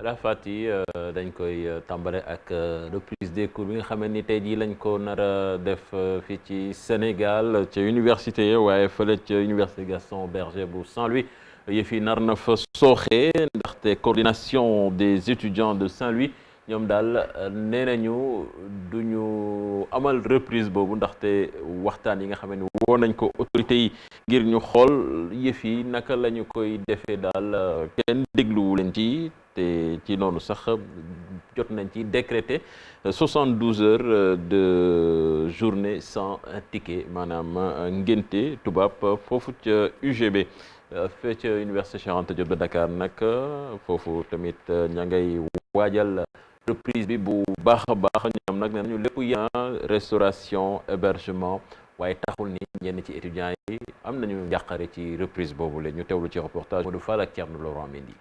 Rafati dañ koy tàmbale ak reprise des cours bi nga xam ni tey jii lañ ko nar a def fii ci Sénégal ca université waaye fële ca université Gaston Berger bu Saint-Louis yëf yi nar na fa sooxe ndaxte coordination des étudiants de Saint-Louis ñoom daal nee nañu duñu amal reprise boobu ndaxte waxtaan yi nga xam ne woo nañ ko autorités yi ngir ñu xool yëf yi naka la ñu koy defee daal kenn dégluwu leen ci te ci noonu sax jot nañ ci décréter 72 heures de journée sans ticket maanaam ngénte tubaab foofu ca UGB fee ca université Cheikh Anta Diop de Dakar nag foofu tamit ña ngay waajal reprise bi bu baax a baax ñoom nag nee nañu lépp ya restauration hébergement waaye taxul ni ñenn ci étudiants yi am nañu njàqare ci reprise boobu la ñu teewlu ci reportage Modou Fall ak Thierno Laurent Mendy.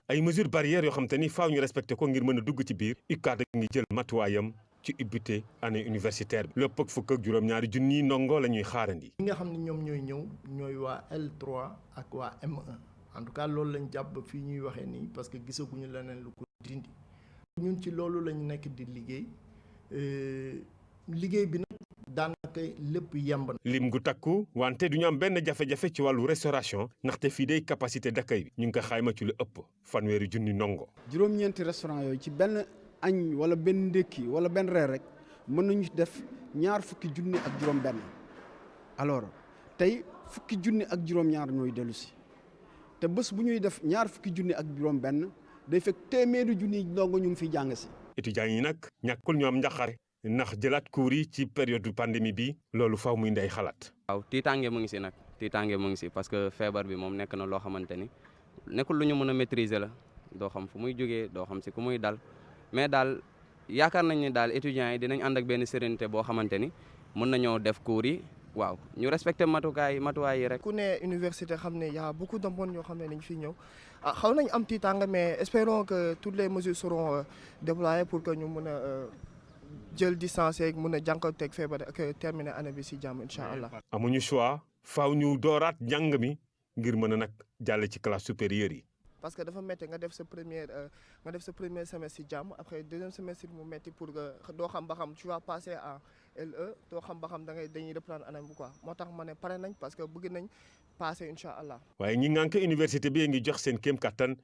ay mesures barrières yoo xam te ni faaw ñu respecté ko ngir mën a dugg ci biir UCAD ngi jël matuwaayam ci ubbite année universitaire bi lépp ak fukk ak juróom-ñaari junni ndongo la ñuy xaarandi. ñi nga xam ne ñoom ñooy ñëw ñooy waa L3 ak waa M1 en tout cas loolu lañ jàpp fii ñuy waxee nii parce que gisaguñu leneen lu ko dindi ñun ci loolu lañ nekk di liggéey liggéey bi nag daanaka lépp yemb na. lim gu takku wante du ñu am benn jafe-jafe ci wàllu restauration ndaxte fii day capacité d'accueil bi ñu ngi ko xayma ci lu ëpp fanweeri junni ndongo. juróom-ñeenti restaurant yooyu ci benn añ wala benn ndékki wala benn reer rek mën nañu def ñaar fukki junni ak juróom-benn alors tey fukki junni ak juróom-ñaar ñooy dellu si te bés bu ñuy def ñaar fukki junni ak juróom-benn day fekk téeméeri junni ndongo ñu ngi fiy jàng si. étudiants yi nag ñàkkul ñu am njaqare ndax jëlaat cours yi ci période pandémie bi loolu faw muy ndey xalaat. waaw tiitaange mu ngi si nag tiitaange mu ngi si parce que feebar bi moom nekk na loo xamante ni nekkul lu ñu mën a maîtriser la doo xam fu muy jógee doo xam si ku muy dal mais daal yaakaar nañ ne daal étudiants yi dinañ ànd ak benn sérénité boo xamante ni mën nañoo def cours yi waaw ñu respecté matuwaay yi rek. ku ne université xam ne y a beaucoup de monde yoo xam ne dañ fi ñëw xaw nañ am tiitaange mais espérons que toutes les mesures seront déployées pour que ñu mën a jël distance yeeg mën a jànkuwanteeg feebar ak terminer année bi si jàmm incha allah. amuñu choix faaw ñu dooraat njàng mi ngir mën a nag jàll ci classe supérieure yi. parce que dafa métti nga def sa premier semestre si jàmm après deuxième semestre mu métti pour que doo xam ba xam tu vas passer en LE doo xam ba xam dañuy reprendre année bu quoi moo tax ma ne pare nañ parce que bëgg nañ passer incha allah. waaye ñi ngànk université bi ngi jox seen kéem kattan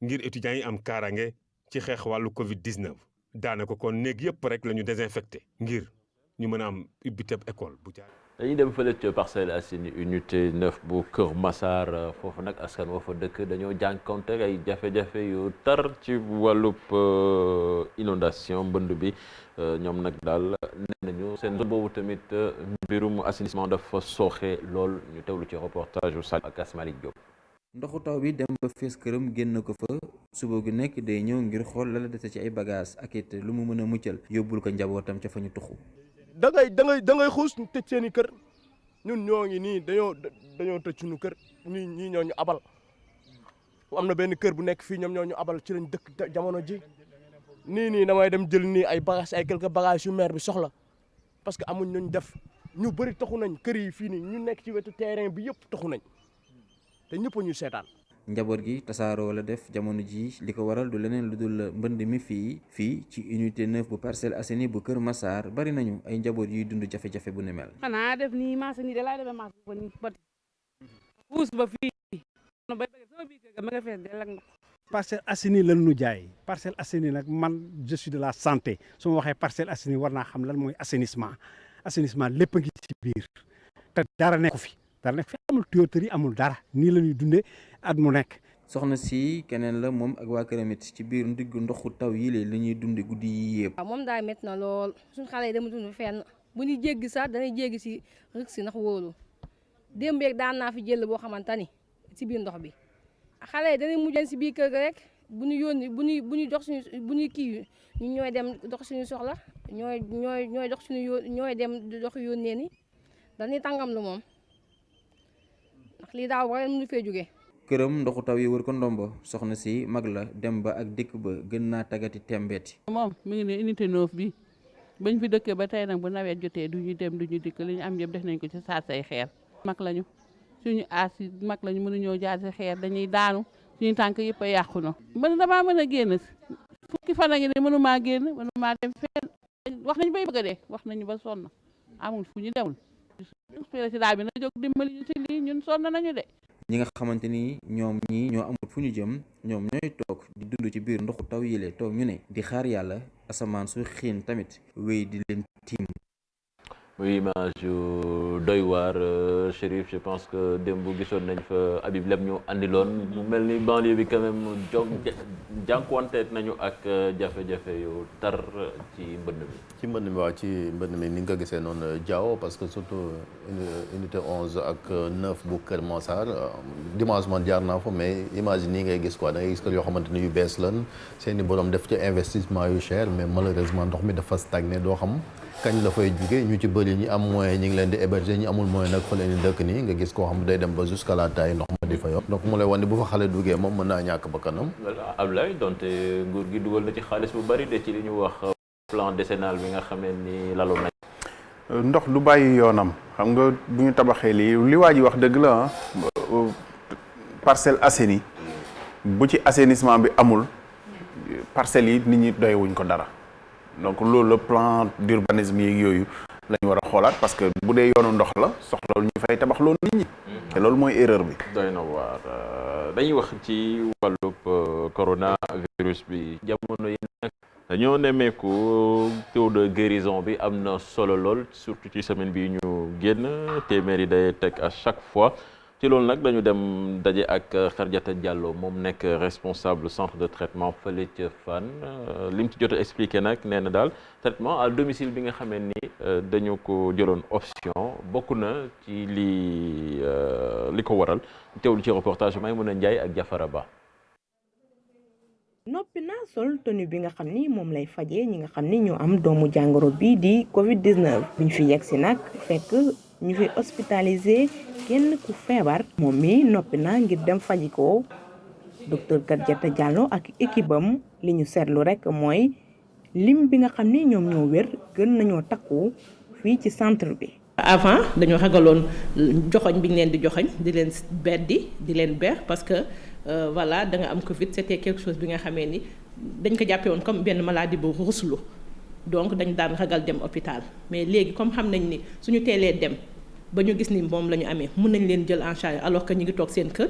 ngir étudiants yi am kaaraange ci xeex wàllu Covid 19. daanaka kon néeg yëpp rek la ñu désinfecté ngir ñu mën a am ubbiteb école bu jaar. dañuy dem fële ca Parcelles Assainies unité 9 bu Kër Massar foofu nag askan wa fa dëkk dañoo jànkonte ay jafe-jafe yu tar ci wàllub inondation mbënd bi ñoom nag daal nee nañu seen zone boobu tamit mbirum assainissement dafa sooxe lool ñu teewlu ci reportage bu Sall ak Asmalik Diop. ndoxu taw bi dem ba fees këram génn ko fa suba gu nekk day ñëw ngir xool la dese ci ay bagages ak it lu mu mën a muccal yóbbul ko njabootam ca fa ñu tuxu. da ngay xuus tëj seen i kër ñun ñoo ngi nii dañoo tëj suñu kër ñii ñoo ñu abal am na benn kër bu nekk fii ñoom ñoo ñu abal ci lañ dëkk jamono ji nii damay dem jël nii ay bagages ay quelques bagages yu maire bi soxla parce que amuñ nañ def ñu bëri taxu nañ kër yi fii nii ñu nekk ci wetu terrain bi yëpp taxu nañ te ñëpp ñu seetaan. njaboot gi tasaaroo la def jamono ji li ko waral du leneen lu dul mbënd mi fii ci unité 9 bu Parcelles Assainies bu Kër Massar bari nañu ay njaboot yuy dund jafe-jafe bu ne mel. xanaa def nii marché nii da laa defee marché ba nii ba puus ba fii ba sama biir kër ga ma nga fees del ak ndox. Parcelles Assainies lan nu jaay Parcelles Assainies nag man je suis de la santé su ma waxee Parcelles Assainies war naa xam lan mooy assainissement lépp a ngi ci biir te dara nekku fi. dara nekk fi amul tuyauterie amul dara nii la ñuy dundee at mu nekk. soxna si keneen la moom ak waa këram it ci biir ndiggu ndoxu taw yi la ñuy dunde guddi yi yëpp. waaw moom daal métti na lool suñu xale yi dama dund fenn bu ñuy jéggi sax danay jéggi si rëkk si ndax wóolu démb yeeg daan naa fi jël boo xamante ni si biir ndox bi xale yi danay mujjee si biir kër ga rek bu ñu yónni bu ñuy dox suñu bu ñuy kii ñu ñooy dem dox suñu soxla ñooy dox suñu ñooy dem dox yónnee ni dañuy tàngam lu moom. ndax lii daaw ba mënu fee jógee. këram ndoxu taw yi wër ko ndombo soxna si mag la dem ba ak dikk ba gën naa tagati tembeeti. moom mi ngi ne unité 9 bi bañ fi dëkkee ba tey nag bu nawet jotee du ñu dem du ñu dikk li ñu am yëpp def nañ ko ci saat say xeer. mag lañu suñu aas yi mag lañu mënuñoo jaar si xeer dañuy daanu suñu tànk yëpp a yàqu na. man damaa mën a génn fukki fan a ngi ne mënumaa génn mënumaa dem fenn wax nañu bay bëgg a dee wax nañu ba sonn amul fu ñu demul président bi na jóg dimbali ñu ci lii ñun sonn nañu de. ñi nga xamante ni ñoom ñii ñoo amul fu ñu jëm ñoom ñooy toog di dund ci biir ndoxu taw yile toog ñu ne di xaar yàlla asamaan su xiin tamit wéy di leen tiim. muy image yu doy waar Chérif, je pense que démb gisoon nañ fa Habib Lem ñu andiloon mu mel ni banlieue bi quand même jànkuwanteet nañu ak jafe-jafe yu tar ci mbënd mi. ci mbënd mi waaw ci mbënd mi ni nga ko gisee noonu Diaw parce que surtout unité 11 ak 9 bu Kër Massar dimanche man jaar naa fa mais image yi nii ngay gis quoi da ngay gis que yoo xamante ni yu bees lan seeni borom def ci investissement yu cher mais malheureusement ndox mi dafa stagné doo xam kañ la fay jugee ñu ci bëri ñi am moyen ñi ngi leen di héberger ñi amul moyen nag fa leen di dëkk nii nga gis koo xam day dem ba jusqu'à la taille ndox ma di fa yor donc mu lay wan ni bu fa xale duggee moom mën naa ñàkk ba kanam. Ablaye donte nguur gi dugal na ci xaalis bu bari de ci li ñu wax plan décennal bi nga xamee ni laloon nañ. ndox du bàyyi yoonam xam nga bu ñu tabaxee li waa ji wax dëgg la Parcelles Assainies bu ci assainissement bi amul parcelles yi nit ñi doy wuñ ko dara. donc loolu le plan d'urbanisme yeeg yooyu la ñu war a xoolaat parce que bu dee yoonu ndox la soxla ñu fay tabax loolu nit ñi. te loolu mooy erreur bi. doy na waar dañuy wax ci wàllub coronavirus bi jamono yi nag dañoo nemmeeku taux de guérison bi am na solo lool surtout ci semaine bi ñu génn téeméeri day teg à chaque fois. ci loolu nag dañu dem daje ak Khadiata Diallo moom nekk responsable centre de traitement fële ca Fann li mu ci jot a expliqué nag nee na daal traitement à domicile bi nga xamee ni dañu ko jëloon option bokk na ci li ko waral teewlu ci reportage Maïmouna Ndiaye ak Jafara Ba. noppi naa sol tenue bi nga xam ni moom lay fajee ñi nga xam ni ñoo am doomu jàngoro bi di Covid-19 biñ fi yegg si nag fekk ñu fi hospitalisé kenn ku feebar moom mi noppi na ngir dem faji ko docteur Khadiata Diallo ak équipe am li ñu seetlu rek mooy lim bi nga xam ni ñoom ñoo wér gën nañoo takku fii ci centre bi. avant dañoo ragaloon joxoñ bi ñu leen di joxoñ di leen beddi di leen beex parce que voilà da nga am Covid c'était quelque chose bi nga xamee ni dañ ko jàppee woon comme benn maladie bu ruslu donc dañ daan ragal dem hôpital mais léegi comme xam nañ ni suñu teelee dem ba ñu gis ni moom la ñu amee mun nañ leen jël en charge alors que ñu ngi toog seen kër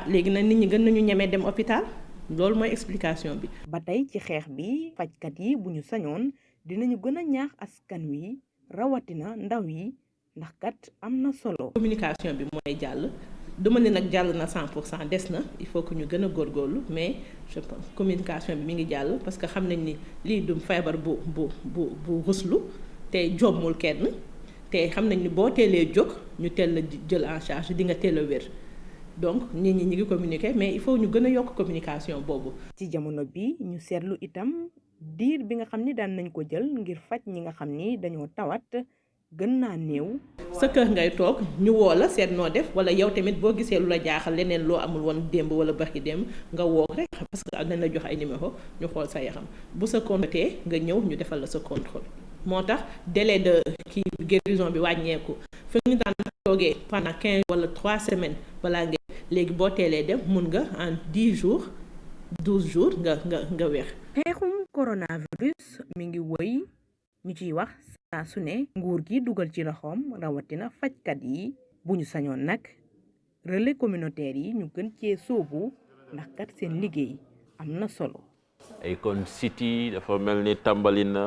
léegi nag nit ñi gën nañu ñemee dem hôpital loolu mooy explication bi. ba tey ci xeex bi fajkat yi bu ñu sañoon dinañu gën a ñaax askan wi rawatina ndaw yi ndax kat am na solo. communication bi mooy jàll du ma ne nag jàll na 100% des na il faut que ñu gën a góorgóorlu mais je pense communication bi mi ngi jàll parce que xam nañ ni lii du feebar bu ruslu te jommul kenn. te xam nañ ni boo teelee jóg ñu teel la jël en charge di nga teel a wér donc nit ñi ngi communiquer mais il faut ñu gën a yokk communication boobu. ci jamono bi ñu seetlu itam diir bi nga xam ni daan nañ ko jël ngir faj ñi nga xam ni dañoo tawat gën naa néew. sa kër ngay toog ñu woo la seet noo def wala yow tamit boo gisee lu la jaaxal leneen loo amul woon démb wala barki démb nga woo rek parce que dañ la jox ay numéro ñu xool sa yaram bu sa contrôle nga ñëw ñu defal la sa contrôle. moo tax délai de guérison bi wàññeeku fi ñu daan toogee pendant 15 wala 3 semaines balaa nga léegi boo teelee dem mun nga en 10 jours 12 jours nga wér. xeexum coronavirus mi ngi wëy ñu ciy wax saa su ne nguur gi dugal ci loxoom rawatina fajkat yi bu ñu sañoon nag relais communautaire yi ñu gën cee sóobu ndax kat seen liggéey am na solo. Akon City dafa mel ni tàmbali na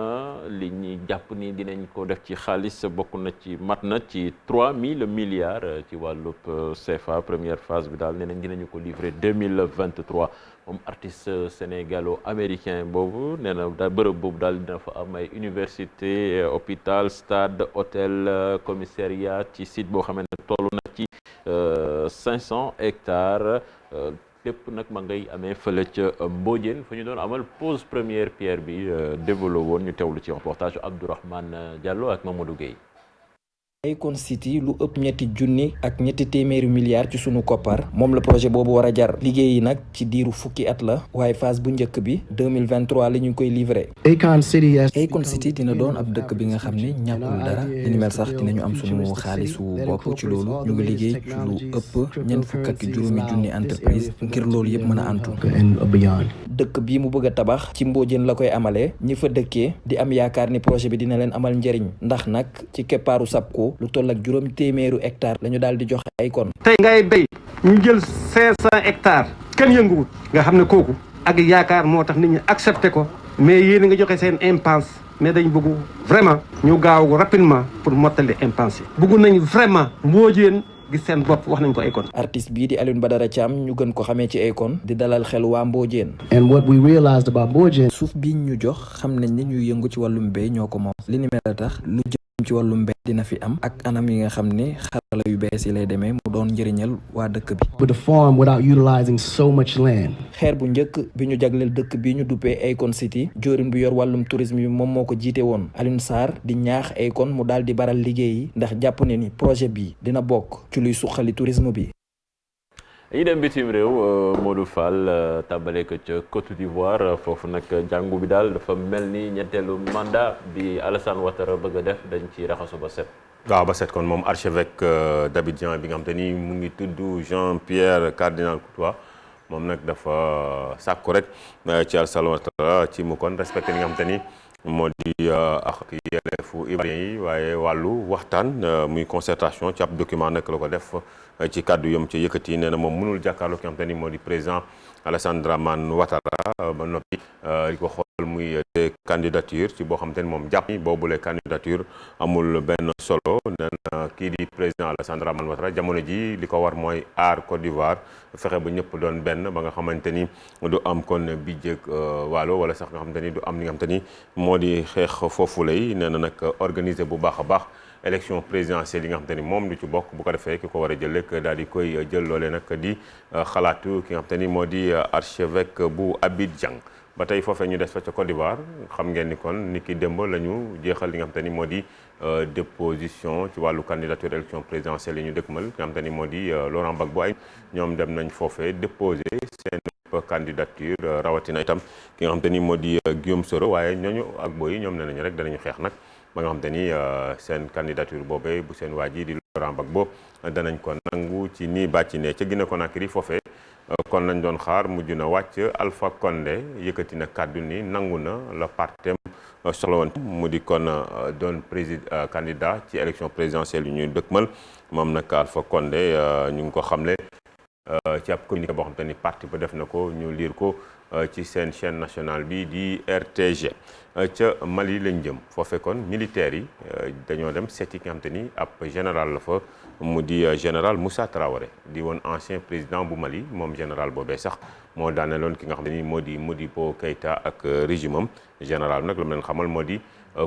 li ñuy jàpp ni dinañ ko def ci xaalis bokk na ci mat na ci 3000 milliards ci wàllub CFA première phase bi daal nee nañ dinañu ko livrer 2023 moom artiste sénégalo-américain boobu nee na daal bërëb boobu daal dina fa am ay université hôpital stade hôtel commissariat ci site boo xamante ne toll na ci 500 hectares lépp nag ma ngay amee fële ca Mbodiène fa ñu doon amal pose première pierre bi développé woon ñu teewlu ci reportage Abdourahmane Diallo ak Mamadou Gueye. Akon City lu ëpp ñetti téeméeri milliards ci sunu koppar moom la projet boobu war a jar liggéey yi nag ci diiru fukki at la waaye phase bu njëkk bi 2023 la ñu koy livré. Akon City dina doon ab dëkk bi nga xam ne ñàkkul dara li ni mel sax dinañu am sunu xaalisu bopp ci loolu ñu ngi liggéey ci lu ëpp ñeent fukk ak juróomi junni entreprise ngir loolu yëpp mën a antu. dëkk bii mu bëgg a tabax ci Mbodiène la koy amalee ñi fa dëkkee di am yaakaar ni projet bi dina leen amal njëriñ ndax nag ci keppaaru SAPCO lu toll ak juróom téeméeru hectare la ñu daal di joxe Akon. tey ngay béy ñu jël 500 hectares kenn yënguwut nga xam ne kooku ak yaakaar moo tax nit ñi accepté ko mais yéen nga joxe seen impense mais dañ bëgg vraiment ñu gaaw rapidement pour mottali impense yi. bëgg nañ vraiment Mbodiène gis seen bopp wax nañ ko Akon. artiste bii di Alioune Badara Thiam ñu gën ko xamee ci Akon di dalal xel waa Mbodiène. and what we realized about Mbodiène. suuf bii ñu jox xam nañ ni ñuy yëngu ci wàllum mbéy ñoo ko moom li ni mel tax lu jëm ci wàllum mbéy dina fi am ak anam yi nga xam ne xarala yu bees yi lay demee mu doon njëriñal waa dëkk bi. with the farm without utilizing so much land. xeer bu njëkk bi ñu jagleel dëkk bi ñu duppee Akon City joorin bu yor wàllum tourisme bi moom moo ko jiite woon Alioune Sarr di ñaax Akon mu daal di baral liggéey yi ndax jàpp ne ni projet bi dina bokk ci luy suqali tourisme bi. dañuy dem bitim réew Modou Fall tàmbale ko ca Côte d'Ivoire foofu nag jàngu bi daal dafa mel ni ñetteelu mandat bi Alassane Ouattara bëgg a def dañ ci raxasu ba set. waaw ba set kon moom archevêque d'Abidjan bi nga xam te ni mu ngi tudd Jean-Pierre Cardinal Coutois moom nag dafa sàkku rek ci Alassane Ouattara ci mu kon respecté li nga xam te ni moo di ak yelleefu ivoirien yi waaye wàllu waxtaan muy concertation ci ab document nag la ko def ci kàddu yom ci yëkkati nee na moom mënul jàkkaarloo ki nga xam te ni moo di président Alassane Dramane Ouattara ba noppi di ko xool muy des candidatures ci boo xam te ni moom jàpp ni boobule candidature amul benn solo nee na kii di président Alassane Dramane Ouattara jamono ji li ko war mooy aar Côte d'Ivoire fexe ba ñëpp doon benn ba nga xamante ni du am kon bijjëg waalo wala sax nga xamante ni du am li nga xamante ni moo di xeex foofu lay nee na nag organiser bu baax a baax élection présidentielle yi nga xamante ni moom du ci bokk bu ko defee ki ko war a jël rek daal di koy jël loole nag di xalaatu ki nga xamante ni moo di archevêque bu Abidjan ba tey foofee ñu des fa ca Côte d'Ivoire xam ngeen ni kon ni ki démb la ñu jeexal li nga xamante ni moo di déposition ci wàllu candidature élection présidentielle yi ñu dëkkmal nga xamante ni moo di Laurent Gbagbo ay ñoom dem nañ foofee déposer seen candidature rawatina itam ki nga xamante ni moo di Guillaume Soro waaye ñooñu ak booy ñoom nee nañu rek danañu xeex nag ba nga xamante ni seen candidature boobee bu seen waa ji di Laurent Gbagbo danañ ko nangu ci nii bàcc ne ca Guinée Conakry foofee kon lañ doon xaar mujj na wàcc Alpha Condé yëkkati na kàddu ni nangu na la partem soxla woon mu di kon doon candidat ci élection présidentielle yu ñuy dëkkmal moom nag Alpha Condé ñu ngi ko xamle ci ab communiqué boo xam te ni parti ba def na ko ñu liir ko ci seen chaîne nationale bi di RTG ca Mali lañ jëm foofee kon militaires yi dañoo dem seeti ki nga xam te ni ab général la fa mu di général Moussa Traoré di woon ancien président bu Mali moom général boobee sax moo daaneeloon ki nga xam te ni moo di Modibo Keïta ak régime am général nag lu mu leen xamal moo di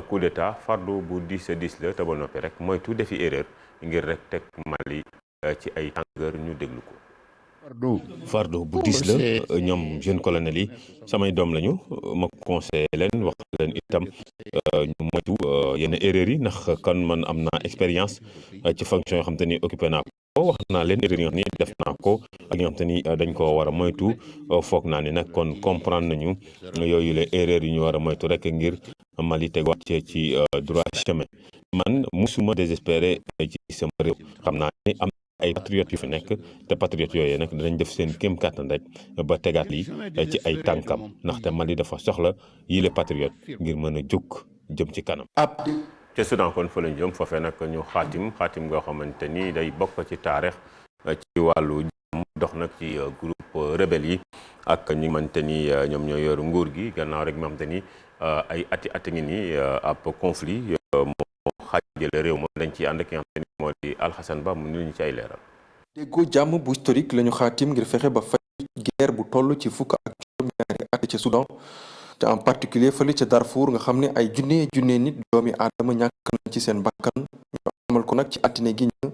coup d'état fardu bu 10 la te ba noppi rek mooy tout defi erreur ngir rek teg Mali ci ay tàngoor ñu déglu ko. fardo bu diis la ñoom jeune colonel yi samay doom lañu ma conseillé leen wax leen itam ñu moytu yenn erreurs yi ndax kan man am naa expérience ci fonction yoo xam te ni occupé naa ko wax naa leen erreurs yi nga xam ni def naa ko ak ñoo xam te ni dañ ko war a moytu foog naa ni nag kon comprendre nañu yooyu les erreurs yi ñu war a moytu rek ngir Mali tegaat ci droit chemin man musuma désespéré ci sama réew xam naa ni am ay patriotes yu fi nekk te patriotes yooyu nag dinañ def seen kéem kàttan rek ba tegaat lii ci ay tànkam ndaxte Mali dafa soxla yile patriotes ngir mën a jóg jëm ci kanam. ca Soudan kon fa lañ jëm foofee nag ñu xaatim goo xamante ni day bokk ci taarix ci wàllu jàmm dox nag ci groupe rebelle yi ak ñi xamante ni ñoom ñoo yor nguur gi gannaaw rek nga xamante ni ay ati ngi nii ab conflit moo xaajale réew moom dañ ciy ànd ak ki nga xamante ni moo di Alxasan Ba mu ni ñu ci ay leeral. déggoo jàmm bu historique lañu xaatim ngir fexe ba fay guerre bu toll ci fukk ak juróom-ñaari at ca Soudan te en particulier fële ca Darfour nga xam ne ay junne nit doomi aadama ñàkk nañ ci seen bakkan ñu amal ko nag ci altine gi ñu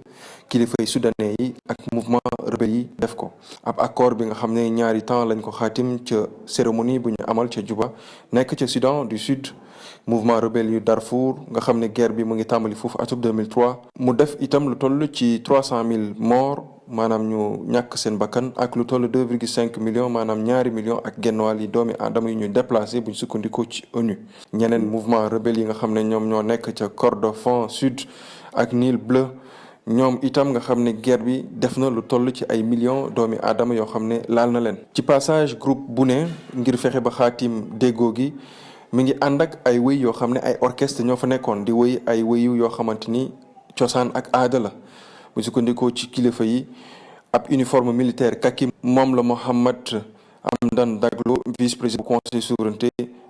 kilifay soudanais yi ak mouvement rebelle yi def ko ab accord bi nga xam ne ñaari temps lañ ko xaatim ca cérémonie bu ñu amal ca Juba nekk ca Soudan du Sud mouvement rebelle yu Darfour nga xam ne guerre bi mu ngi tàmbali foofu atum 2003 mu def itam lu toll ci 300 000 morts maanaam ñu ñàkk seen bakkan ak lu toll 2,5 millions maanaam 2 millions ak genn wàll yi doomi aadama yu ñu déplacé buñ sukkandikoo ci ONU. ñeneen mouvement rebelle yi nga xam ne ñoom ñoo nekk ca Kordofan Sud ak Nil Bleu ñoom itam nga xam ne guerre bi def na lu toll ci ay millions doomi aadama yoo xam ne laal na leen. ci passage groupe bu ne ngir fexe ba xaatim déggoo gi mi ngi ànd ak ay wëy yoo xam ne ay orchestre ñoo fa nekkoon di wëy ay wëyu yoo xamante ni cosaan ak aada la bu sukkandikoo ci kilifa yi ab uniforme militaire kaki moom la Mohamed Hamdan Daglo vice-président bu conseil souveraineté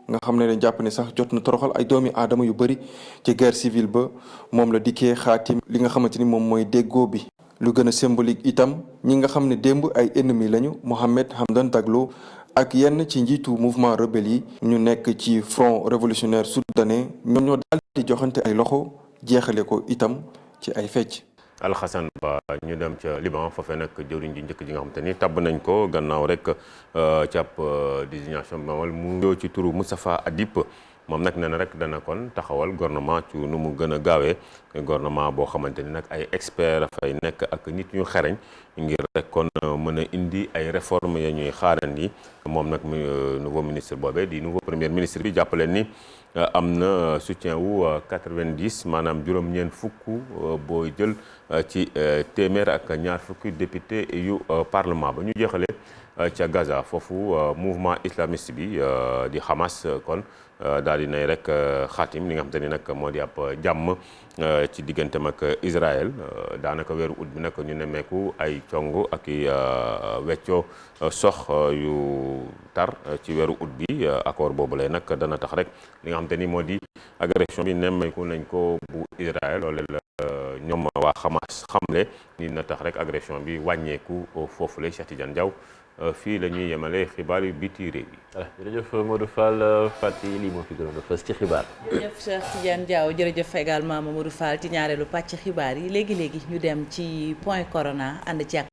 nga xam ne dañ jàpp ne sax jot na toroxal ay doomi aadama yu bëri ci guerre civile ba moom la dikkee xaatim li nga xamante ni moom mooy déggoo bi. lu gën a symbolique itam ñi nga xam ne démb ay ennemis lañu Mohamed Hamdan Daglo ak yenn ci njiitu mouvement rebelle yi ñu nekk ci front révolutionnaire soudanais ñoom ñoo daal di joxante ay loxo jeexale ko itam ci ay fecc. Alxasan Ba ñu dem ca Liban foofee nag jëwriñ ji njëkk ji nga xamante ni tabb nañ ko gannaaw rek ci ab désignation bi mamal mu ñëw ci turu Moustapha Adib moom nag nee na rek dana kon taxawal gouvernement ci nu mu gën a gaawee gouvernement boo xamante ni nag ay experts dafay nekk ak nit ñu xereñ ngir rek kon mën a indi ay réformes ya ñuy xaaran yi moom nag nouveau ministre boobee di nouveau premier ministre bi jàppaleen ni am na soutien wu 90 maanaam juróom-ñeent fukk boo jël ci téeméer ak ñaar fukki député yu parlement ba ñu jeexalee ca Gaza foofu mouvement islamiste bi di Hamas kon daal di nay rek xaatim li nga xam te ni nag moo di ab jàmm ci digganteem ak Israël daanaka weeru ut bi nag ñu nemmeeku ay cong ak i weccoo sox yu tar ci weeru ut bi accord boobu lay nag dana tax rek li nga xam te ni moo di agression bi nemmeeku nañ ko bu Israël loole la ñoom waa Hamas xamle ni na tax rek agression bi wàññeeku foofu lay Cheikh Tidiane Diaw fii la ñuy yemale xibaar yu biti réew yi. jërëjëf Modou Fall Fatick lii moo fi gënoon a fës ci xibaar. jërëjëf Cheikh Tidiane Diaw jërëjëf également Mamadou Fall ci ñaareelu pàcc xibaar yi léegi léegi ñu dem ci point corona ànd ci ak